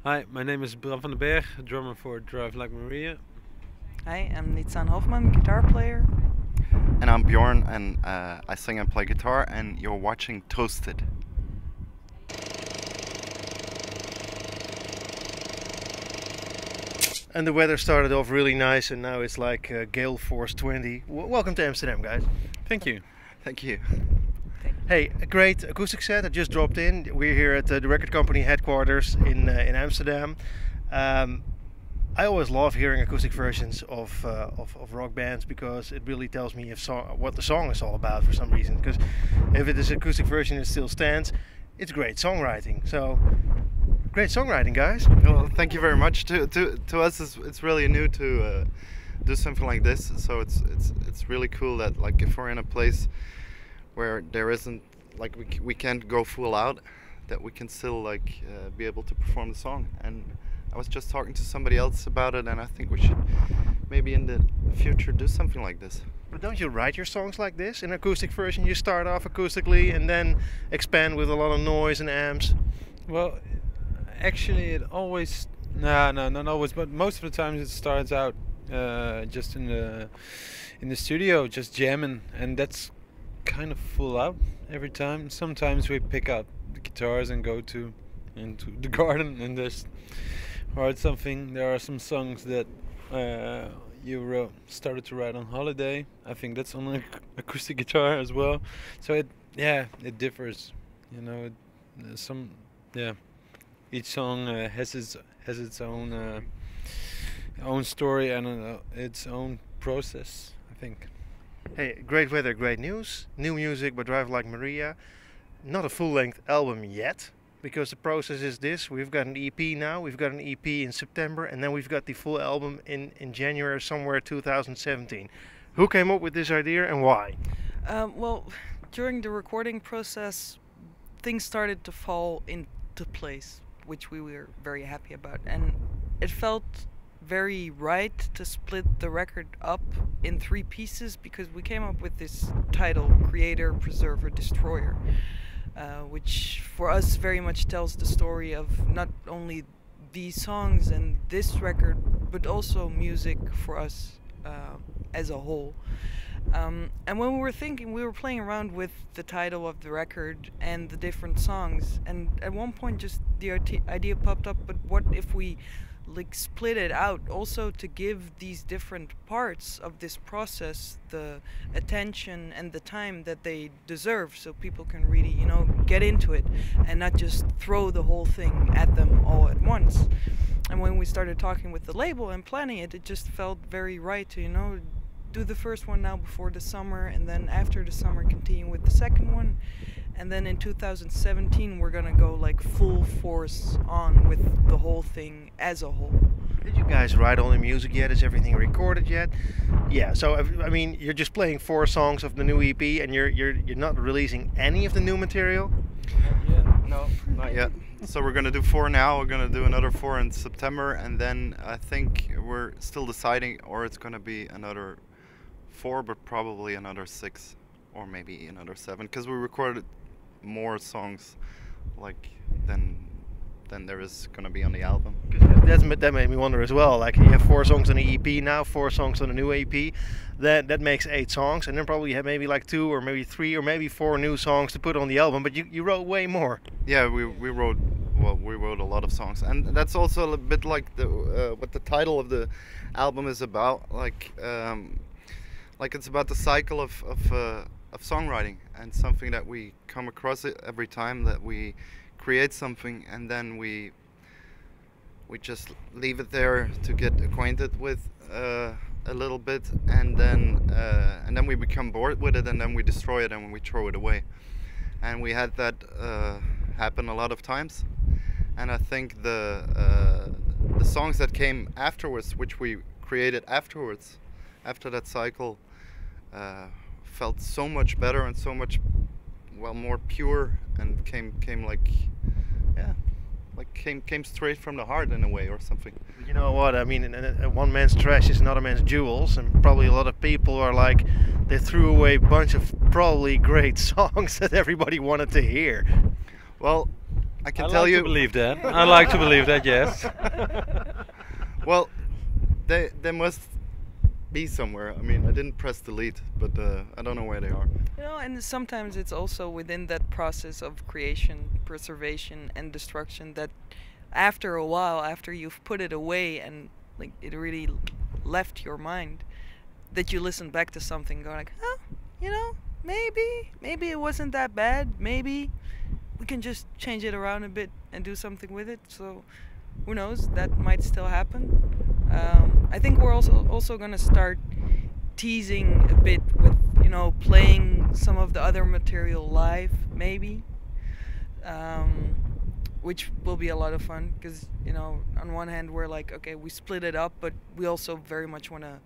Hi, my name is Bram van den Berg, drummer for Drive Like Maria. Hi, I'm Nitzan Hofman, guitar player. And I'm Bjorn, and I sing and play guitar, and you're watching Toasted. And the weather started off really nice, and now it's like gale force 20. Welcome to Amsterdam, guys. Thank you. Thank you. Hey, a great acoustic set. I just dropped in. We're here at the record company headquarters in Amsterdam. I always love hearing acoustic versions of rock bands because it really tells me what the song is all about for some reason. Because if it is an acoustic version, it still stands. It's great songwriting. So, great songwriting, guys. Well, thank you very much. To us, it's really new to do something like this. So it's really cool that, like, if we're in a place where there isn't, like, we can't go full out, that we can still, like, be able to perform the song. And I was just talking to somebody else about it, and I think we should maybe in the future do something like this. But don't you write your songs like this? In acoustic version, you start off acoustically and then expand with a lot of noise and amps. Well, actually, it always not always, but most of the times it starts out just in the studio, just jamming, and that's kind of full out every time. Sometimes we pick up the guitars and go into the garden and just write something. There are some songs that you started to write on holiday. I think that's on an acoustic guitar as well. So it differs. You know, each song has its own story and its own process, I think. Hey, great weather, great news. New music by Drive Like Maria. Not a full-length album yet, because the process is this. We've got an EP now, we've got an EP in September, and then we've got the full album in January somewhere 2017. Who came up with this idea and why? Well, during the recording process, things started to fall into place, which we were very happy about. And it felt very right to split the record up in 3 pieces because we came up with this title, Creator, Preserver, Destroyer, which for us very much tells the story of not only these songs and this record, but also music for us as a whole. And when we were thinking, we were playing around with the title of the record and the different songs, and at one point just the idea popped up, but what if we like split it out also to give these different parts of this process the attention and the time that they deserve, so people can really, get into it and not just throw the whole thing at them all at once. And when we started talking with the label and planning it, it just felt very right to, do the first one now before the summer, and then after the summer continue with the second one. And then in 2017 we're gonna go like full force on with the whole thing as a whole. Did you guys write all the music yet? Is everything recorded yet? Yeah, so I mean, you're just playing 4 songs of the new EP, and you're not releasing any of the new material? No, not yet. So we're gonna do 4 now, we're gonna do another 4 in September, and then I think we're still deciding, or it's gonna be another 4, but probably another 6, or maybe another 7, because we recorded more songs like than there is gonna be on the album. That made me wonder as well. Like, you have 4 songs on the EP now, 4 songs on the new EP. That makes 8 songs, and then probably you have maybe like 2 or maybe 3 or maybe 4 new songs to put on the album. But you wrote way more. Yeah, we wrote a lot of songs, and that's also a bit like what the title of the album is about. Like it's about the cycle of songwriting, and something that we come across it every time that we create something, and then we just leave it there to get acquainted with a little bit, and then we become bored with it, and then we destroy it and we throw it away. And we had that happen a lot of times, and I think the songs that came afterwards, which we created afterwards, after that cycle, felt so much better and so much more pure, and came straight from the heart in a way, or something. You know what I mean? One man's trash is another man's jewels, and probably a lot of people are like, they threw away a bunch of probably great songs that everybody wanted to hear. Well, I can I tell like you. to believe that. I like to believe that. Yes. Well, they must be somewhere. I mean, I didn't press delete, but I don't know where they are. You know, and sometimes it's also within that process of creation, preservation, and destruction that after a while, after you've put it away and like it really left your mind, that you listen back to something, go like, oh, you know, maybe it wasn't that bad. Maybe we can just change it around a bit and do something with it. So who knows? That might still happen. I think we're also gonna start teasing a bit with, you know, playing some of the other material live, maybe, which will be a lot of fun because, you know, on one hand we're like, okay, we split it up, but we also very much want to,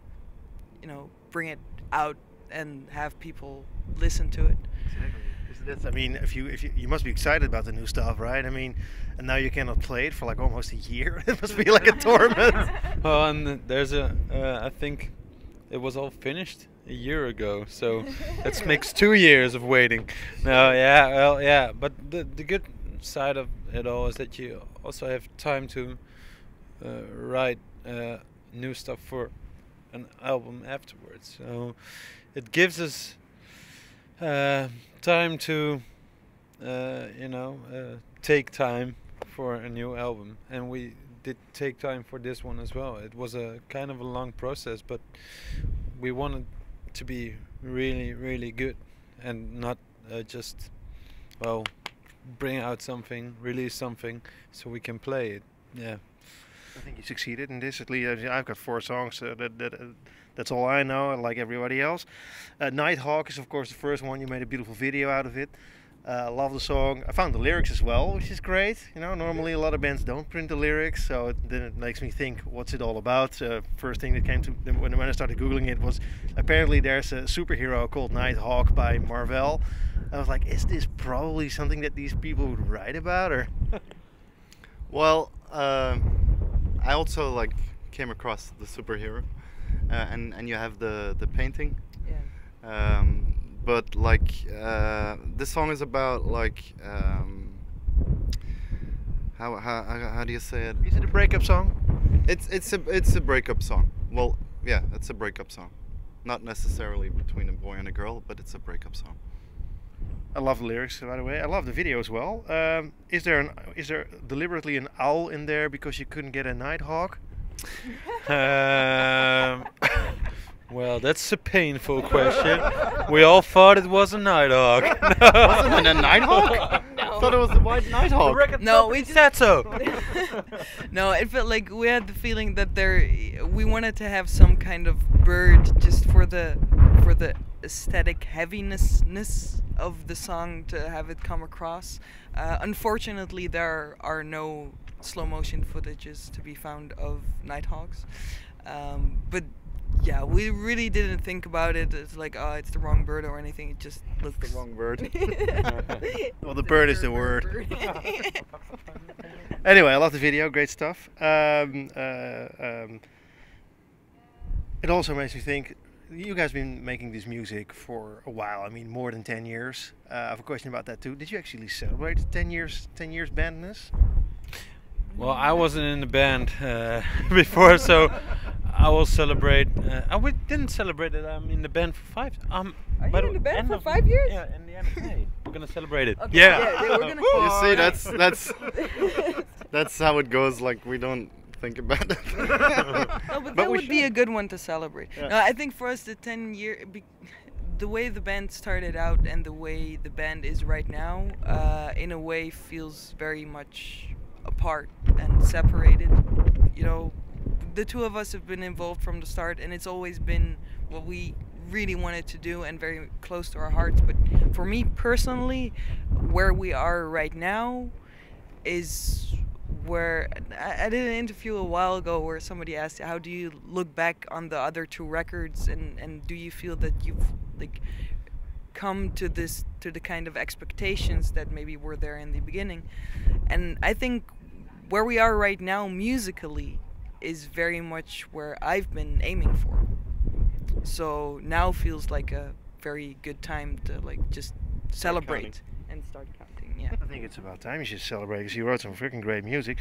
you know, bring it out and have people listen to it. That's, I mean, if you must be excited about the new stuff, right? I mean, and now you cannot play it for like almost a year. It must be like a torment. Well, and there's I think it was all finished a year ago, so that makes 2 years of waiting. No, yeah, well, yeah, but the good side of it all is that you also have time to write new stuff for an album afterwards. So it gives us time to take time for a new album, and we did take time for this one as well. It was a kind of a long process, but we wanted to be really, really good and not just, well, bring out something, release something so we can play it. Yeah. I think you succeeded in this. At least I've got 4 songs. That's all I know, like everybody else. Nighthawk is of course the first one. You made a beautiful video out of it. Love the song. I found the lyrics as well, which is great. You know, normally a lot of bands don't print the lyrics, so then it makes me think, what's it all about? First thing that came to when I started googling it was apparently there's a superhero called Nighthawk by Marvel. I was like, is this probably something that these people would write about, or? Well, I also like came across the superhero, and you have the painting. Yeah. But like this song is about like how do you say it? Is it a breakup song? It's a breakup song. Well, yeah, it's a breakup song. Not necessarily between a boy and a girl, but it's a breakup song. I love the lyrics, by the way. I love the video as well. Is there deliberately an owl in there because you couldn't get a nighthawk? Well, that's a painful question. We all thought it was a nighthawk. Wasn't it a nighthawk? No. I thought it was a white nighthawk. No, we said so. No, it felt like we had the feeling that we wanted to have some kind of bird just for the aesthetic heaviness of the song to have it come across. Unfortunately, there are no slow motion footages to be found of nighthawks, but yeah, we really didn't think about it. It's like, oh, it's the wrong bird or anything. It just looks The wrong bird. Well, the bird is the word. Anyway, I love the video. Great stuff. It also makes me think, you guys have been making this music for a while. I mean, more than 10 years. I have a question about that too. Did you actually celebrate 10 years bandness? Well, I wasn't in the band before, so I will celebrate. We didn't celebrate it. I'm in the band for 5. Are you in the band for 5 years? Yeah, in the end of May. We're gonna celebrate it. Okay, Yeah. we're gonna. You see, that's how it goes. Like we don't think about it. No, but that we would be should. a good one to celebrate. Yeah. No, I think for us the 10-year, the way the band started out and the way the band is right now, in a way feels very much apart and separated. You know, the two of us have been involved from the start, and it's always been what we really wanted to do and very close to our hearts. But for me personally, where we are right now is where I did an interview a while ago where somebody asked, how do you look back on the other 2 records, and do you feel that you've like come to the kind of expectations that maybe were there in the beginning? And I think where we are right now musically is very much where I've been aiming for. So now feels like a very good time to like just celebrate and start counting. Yeah. I think it's about time you should celebrate because you wrote some freaking great music.